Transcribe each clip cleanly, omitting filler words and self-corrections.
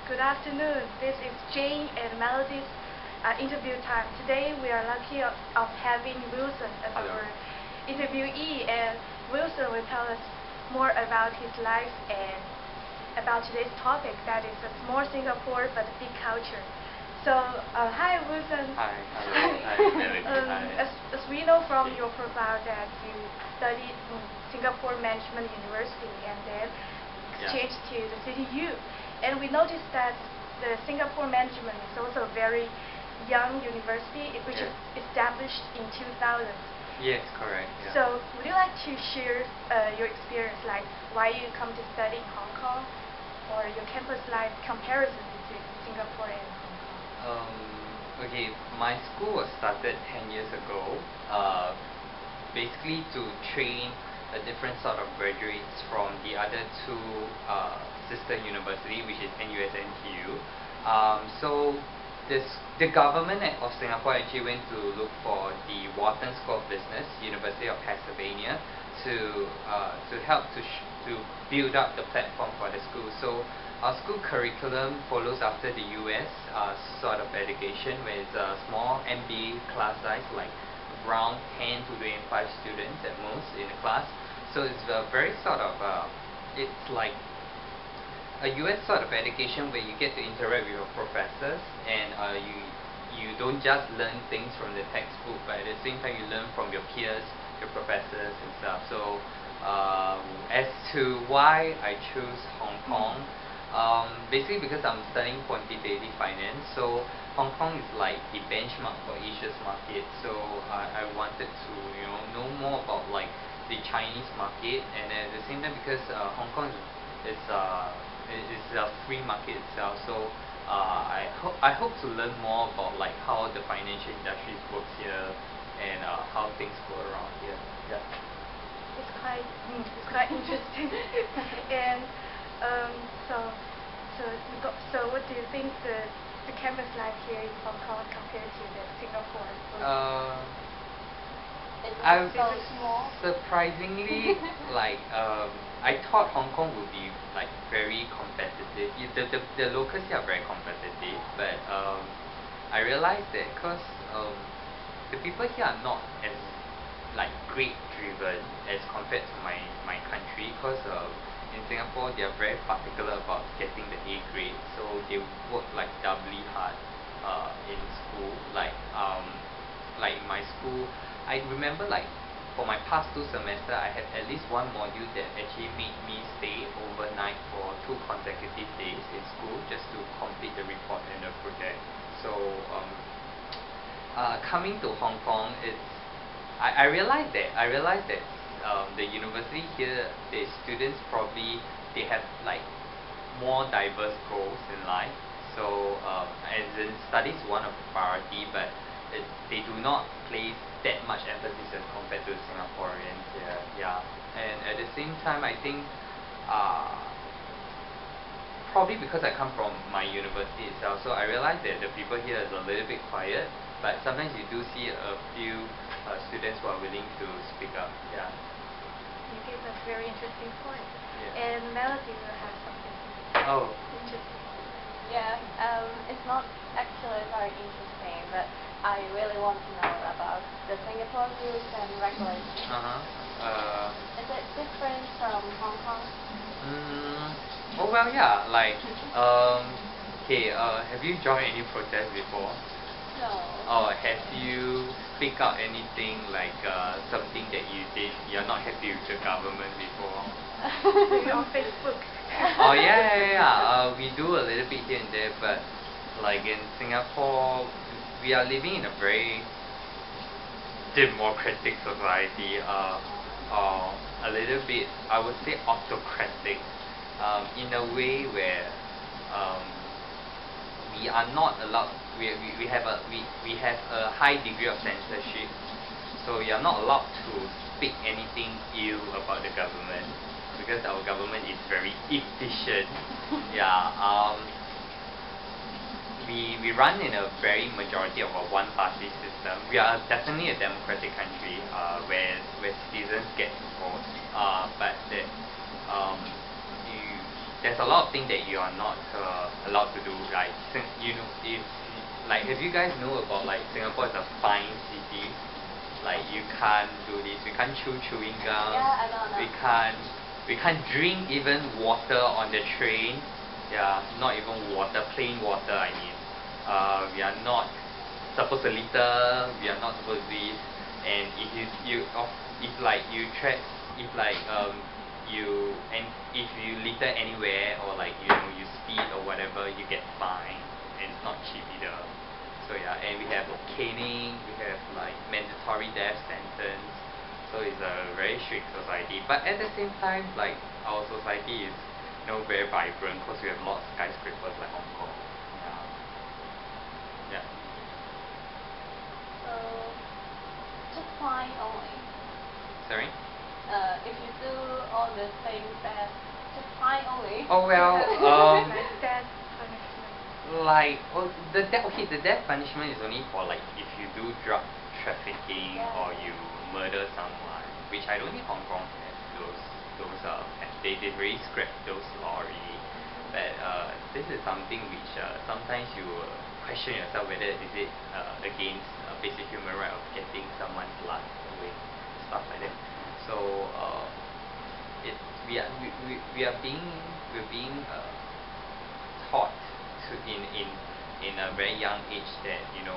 Good afternoon. This is Jane and Melody's interview time. Today we are lucky of having Wilson as Hello. our interviewee, and Wilson will tell us more about his life and about today's topic, that is a small Singapore but a big culture. So, hi Wilson. Hi, hello. Hi, Melody. Hi. As we know from your profile that you studied in Singapore Management University and then exchanged to the CityU. And we noticed that the Singapore Management is also a very young university, which is established in 2000. Yes, correct. Yeah. So, would you like to share your experience, like why you come to study in Hong Kong, or your campus life comparison between Singapore and Hong Kong? Okay, my school was started 10 years ago, basically to train a different sort of graduates from the other two sister university, which is NUS and NTU. So the government of Singapore actually went to look for the Wharton School of Business, University of Pennsylvania, to help to build up the platform for the school. So our school curriculum follows after the US sort of education, where it's a small MBA class size, like around 10 to 25 students at most in a class. So it's a very sort of it's like a US sort of education where you get to interact with your professors, and you don't just learn things from the textbook, but at the same time you learn from your peers, your professors and stuff. So as to why I choose Hong Kong, basically because I'm studying quantitative finance, so Hong Kong is like the benchmark for Asia's market. So I wanted to know more about like the Chinese market, and at the same time because Hong Kong is a free market itself. So I hope to learn more about like how the financial industry works here, and how things go around here. Yeah. It's quite interesting. And so what do you think the campus life here in Hong Kong compared to the Singapore? I surprisingly like I thought Hong Kong would be like very competitive. The locals here are very competitive, but I realized that because the people here are not as like grade driven as compared to my country, because in Singapore they are very particular about getting the A grade, so they work like doubly hard in school. Like in my school, I remember like for my past 2 semesters I had at least one module that actually made me stay overnight for 2 consecutive days in school just to complete the report and the project. So coming to Hong Kong, I realized that the university here, the students probably they have like more diverse goals in life. So as in studies is one of the priority, but they do not place that much emphasis as compared to Singaporeans here. Yeah, and at the same time, I think probably because I come from my university itself, so I realized that the people here is a little bit quiet, but sometimes you do see a few students who are willing to speak up. Yeah. You gave us very interesting point. Yeah. And Melody will have something Oh. interesting. Yeah, it's not actually very interesting, but I really want to know about the Singapore rules and regulations. Is it different from Hong Kong? Oh well, yeah. Like, okay. Have you joined any protest before? No. Or have you speak out anything like something that you did you're not happy with the government before? Maybe on Facebook. Oh yeah. We do a little bit here and there, but like in Singapore, we are living in a very democratic society, or a little bit, I would say, autocratic, in a way where we are not allowed. We have a high degree of censorship, so you are not allowed to speak anything ill about the government, because our government is very efficient. Yeah. We run in a very majority of a one-party system. We are definitely a democratic country, where citizens get to vote, but that there's a lot of things that you are not allowed to do. Like, you know, if like, have you guys know about like Singapore is a fine city? Like, you can't do this. We can't chew chewing gum. Yeah, I don't know. We can't drink even water on the train. Yeah, not even water, plain water. I mean, we are not supposed to litter. We are not supposed to do this. And if like if like if you litter anywhere, or like, you know, you speed or whatever, you get fined, and it's not cheap either. So yeah, and we have caning, we have like mandatory death sentence. So it's a very strict society. But at the same time, like, our society is, you know, very vibrant because we have lots of skyscrapers like Hong Kong. Yeah. Yeah. So, just fine only. Sorry? If you do all the things that just fine only. Oh well, like death punishment. like, the death punishment is only for like if you do drug trafficking, Yeah. or you murder someone, which I don't think Hong Kong has they really scrap those law already. But this is something which sometimes you question yourself whether is it against basic human right of getting someone's life away, stuff like that. So we're being taught to in a very young age that, you know,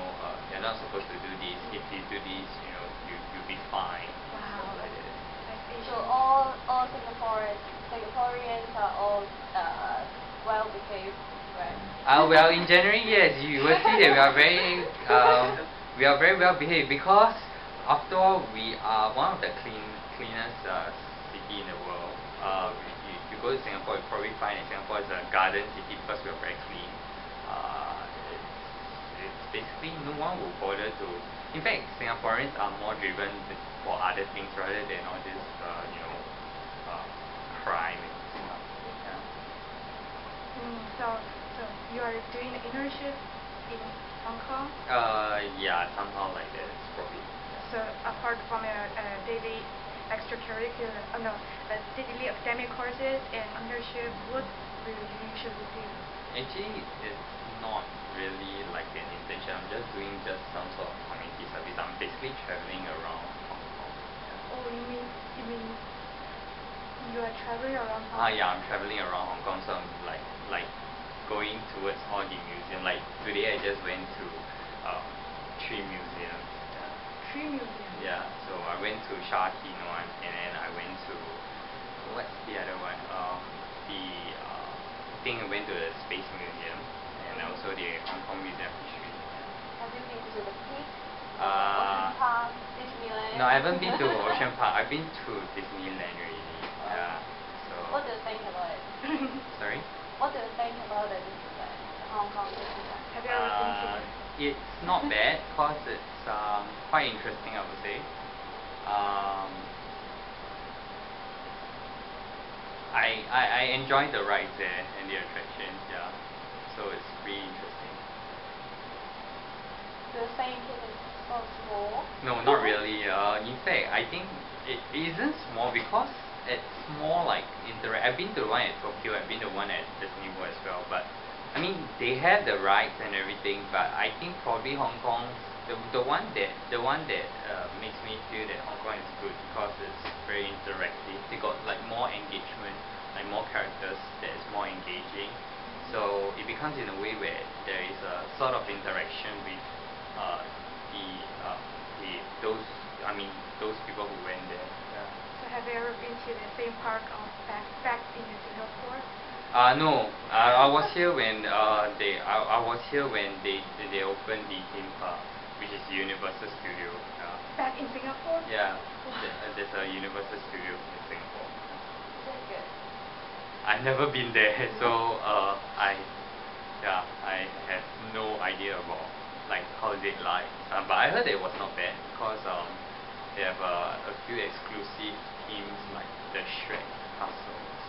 you're not supposed to do this. If you do this, you know, you'll be fine. Wow. Stuff like that. So all Singaporeans are all well behaved, right? Well, in January, yes, you will see that we are very well behaved, because after all, we are one of the cleanest city in the world. You go to Singapore, you probably find that Singapore is a garden city because we are very clean. It's basically no one will bother to. In fact, Singaporeans are more driven for other things rather than all this, you know, crime and stuff. Yeah. So you are doing an internship in Hong Kong? Yeah, somehow like that, probably. So apart from your daily extracurricular, daily academic courses and internship, what will you usually do? Actually, it's not really like an internship. I'm just doing some sort of community service. I'm basically traveling around Hong Kong. Yeah. Oh, you mean you are traveling around Hong Kong? Yeah, I'm traveling around Hong Kong, so I'm like going towards all the museums. Like today, I just went to 3 museums. Yeah. 3 museums? Yeah, so I went to Sha Tin one, and then I went to, what's the other one? I think I went to the Space Museum, and also the Hong Kong Museum of History. Have you been to the Peak? Uh, Ocean Park, Disneyland? No, I haven't been to Ocean Park. I've been to Disneyland already. Yeah. So. What do you think about it? Sorry? What do you think about the Disneyland, Hong Kong Disneyland? Have you ever been to it? It's not bad, because it's quite interesting, I would say. I enjoy the rides there and the attractions, yeah. So it's really interesting. Do you think it is so small? No, not really. In fact, I think it isn't small, because it's more like I've been to the one at Tokyo, I've been to one at Disney World as well. But I mean, they have the rides and everything. But I think probably Hong Kong, the one that makes me feel that Hong Kong is good, because it's very interactive. They got like more engagement, like more characters that is more engaging. So it becomes in a way where there is a sort of interaction with those people who went there. Yeah. So have you ever been to the theme park of back in Singapore? No. I was here when I was here when they opened the theme park, which is Universal Studio. Back in Singapore? Yeah. There's a Universal Studio in Singapore. That's good. I've never been there, so I have no idea about like how is it like. But I heard it was not bad, because they have a few exclusive themes like the Shrek castles.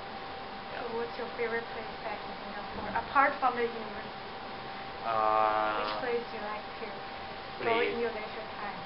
Yeah. So what's your favorite place back in Singapore, apart from the university? Which place do you like to go in your leisure time?